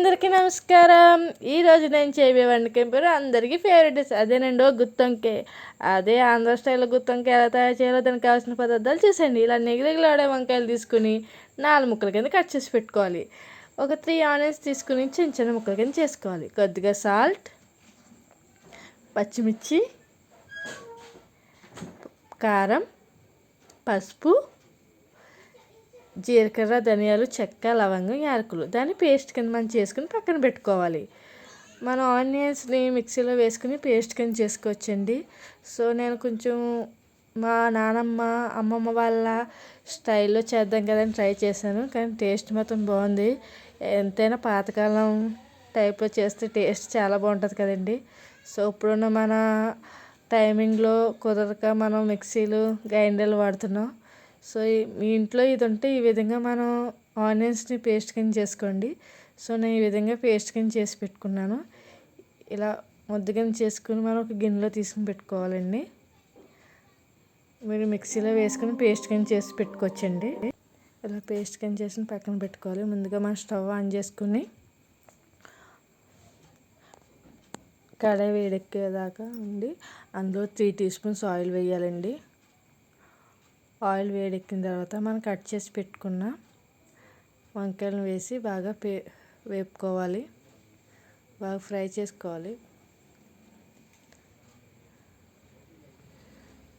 అందరికీ నమస్కారం. ఈరోజు నేను చేయబోయే వంటకం పేరు అందరికీ ఫేవరెట్ డిష్ అదేనండి గుత్తొంకాయ. అదే ఆంధ్ర స్టైల్లో గుత్తొంకాయ ఎలా తయారు చేయాలో దానికి కావాల్సిన పదార్థాలు చూసేయండి. ఇలా నిగనిగలాడే వంకాయలు తీసుకుని 4 ముక్కల కింద కట్ చేసి పెట్టుకోవాలి. ఒక 3 ఆనియన్స్ తీసుకుని చిన్న చిన్న ముక్కల కింద చేసుకోవాలి. కొద్దిగా సాల్ట్, పచ్చిమిర్చి, కారం, పసుపు, జీలకర్ర, ధనియాలు, చెక్క, లవంగం, యాలకులు దాన్ని పేస్ట్ కింద మనం చేసుకుని పక్కన పెట్టుకోవాలి. మనం ఆనియన్స్ని మిక్సీలో వేసుకుని పేస్ట్ కింద చేసుకోవచ్చండి. సో నేను కొంచెం మా నానమ్మ అమ్మమ్మ వాళ్ళ స్టైల్లో చేద్దాం కదని ట్రై చేశాను, కానీ టేస్ట్ మాత్రం బాగుంది. ఎంతైనా పాతకాలం టైప్లో చేస్తే టేస్ట్ చాలా బాగుంటుంది కదండి. సో ఇప్పుడున్న మన టైమింగ్లో కుదరక మనం మిక్సీలు గ్రైండర్లు వాడుతున్నాం. సో మీ ఇంట్లో ఇది ఉంటే ఈ విధంగా మనం ఆనియన్స్ని పేస్ట్ కింద చేసుకోండి. సో నేను ఈ విధంగా పేస్ట్ కింద చేసి పెట్టుకున్నాను. ఇలా ముద్ద కింద చేసుకుని మనం ఒక గిన్నెలో తీసుకుని పెట్టుకోవాలండి. మీరు మిక్సీలో వేసుకుని పేస్ట్ కింద చేసి పెట్టుకోవచ్చండి. ఇలా పేస్ట్ కింద చేసి పక్కన పెట్టుకోవాలి. ముందుగా మనం స్టవ్ ఆన్ చేసుకుని కడాయి వేడెక్కేదాకా ఉండి అందులో 3 టీ స్పూన్స్ ఆయిల్ వేయాలండి. ఆయిల్ వేడెక్కిన తర్వాత మనం కట్ చేసి పెట్టుకున్న వంకాయలను వేసి బాగా వేపుకోవాలి, బాగా ఫ్రై చేసుకోవాలి.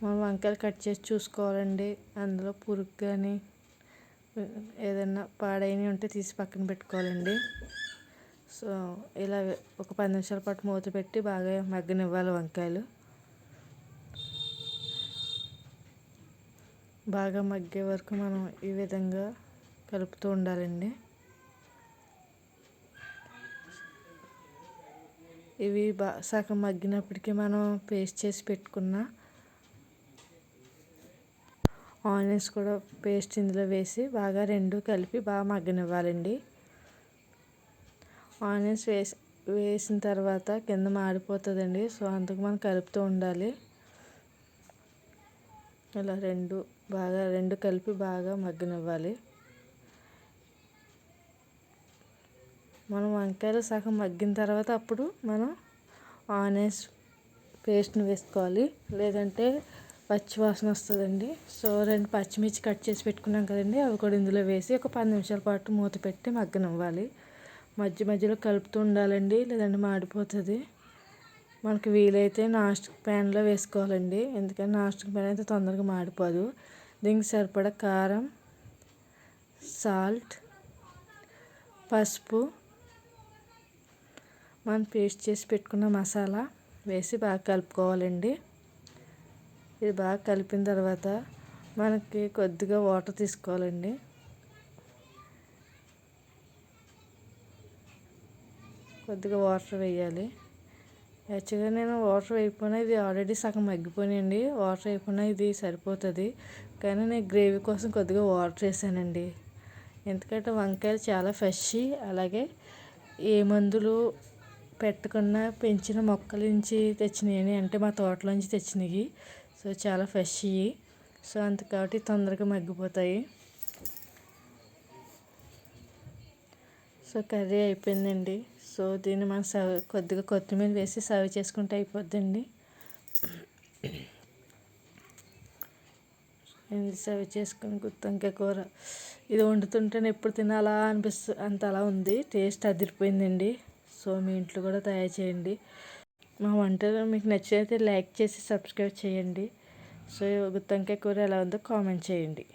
మనం వంకాయలు కట్ చేసి చూసుకోవాలండి, అందులో పురుగు కానీ ఏదైనా పాడైనవి ఉంటే తీసి పక్కన పెట్టుకోవాలండి. సో ఇలా ఒక 10 నిమిషాల పాటు మూత పెట్టి బాగా మగ్గనివ్వాలి. వంకాయలు బాగా మగ్గే వరకు మనం ఈ విధంగా కలుపుతూ ఉండాలండి. ఇవి సగం మగ్గినప్పటికీ మనం పేస్ట్ చేసి పెట్టుకున్న ఆనియన్స్ కూడా పేస్ట్ ఇందులో వేసి బాగా రెండు కలిపి బాగా మగ్గనివ్వాలండి. ఆనియన్స్ వేసిన తర్వాత కింద మాడిపోతుందండి. సో అందుకు మనం కలుపుతూ ఉండాలి. ఇలా రెండు కలిపి బాగా మగ్గనివ్వాలి. మనం వంకాయలు సగం మగ్గిన తర్వాత అప్పుడు మనం ఆనియన్స్ పేస్ట్ని వేసుకోవాలి, లేదంటే పచ్చి వాసన వస్తుందండి. సో 2 పచ్చిమిర్చి కట్ చేసి పెట్టుకున్నాం కదండి, అవి కూడా ఇందులో వేసి ఒక 10 నిమిషాల పాటు మూత పెట్టి మగ్గనివ్వాలి. మధ్య మధ్యలో కలుపుతూ ఉండాలండి, లేదంటే మాడిపోతుంది. మనకి వీలైతే నాన్ స్టిక్ ప్యాన్లో వేసుకోవాలండి, ఎందుకంటే నాన్ స్టిక్ ప్యాన్ అయితే తొందరగా మాడిపోదు. దీనికి సరిపడా కారం, సాల్ట్, పసుపు, మనం పేస్ట్ చేసి పెట్టుకున్న మసాలా వేసి బాగా కలుపుకోవాలండి. ఇది బాగా కలిపిన తర్వాత మనకి కొద్దిగా వాటర్ తీసుకోవాలండి. కొద్దిగా వాటర్ వేయాలి. యాక్చువల్గా నేను వాటర్ వేయకపోయినా ఇది ఆల్రెడీ సగం మగ్గిపోయినాయండి. వాటర్ వేయకుండా ఇది సరిపోతుంది, కానీ నేను గ్రేవీ కోసం కొద్దిగా వాటర్ వేసానండి. ఎందుకంటే వంకాయలు చాలా ఫ్రెష్, అలాగే ఏ మందులు పెట్టకుండా పెంచిన మొక్కల నుంచి తెచ్చినాయి, అంటే మా తోటలోంచి తెచ్చినవి. సో చాలా ఫ్రెష్. సో అంత కాబట్టి తొందరగా మగ్గిపోతాయి. సో కర్రీ అయిపోయిందండి. సో దీన్ని మనం కొద్దిగా కొత్తిమీర వేసి సర్వ్ చేసుకుంటే అయిపోద్దండి. సర్వ్ చేసుకుని గుత్తొంకాయ కూర ఇది వండుతుంటేనే ఎప్పుడు తినాలా అనిపిస్తుంది, అంత అలా ఉంది. టేస్ట్ అదిరిపోయిందండి. సో మీ ఇంట్లో కూడా తయారు చేయండి. మా వంటలు మీకు నచ్చితే లైక్ చేసి సబ్స్క్రైబ్ చేయండి. సో గుత్తొంకాయ కూర ఎలా ఉందో కామెంట్ చేయండి.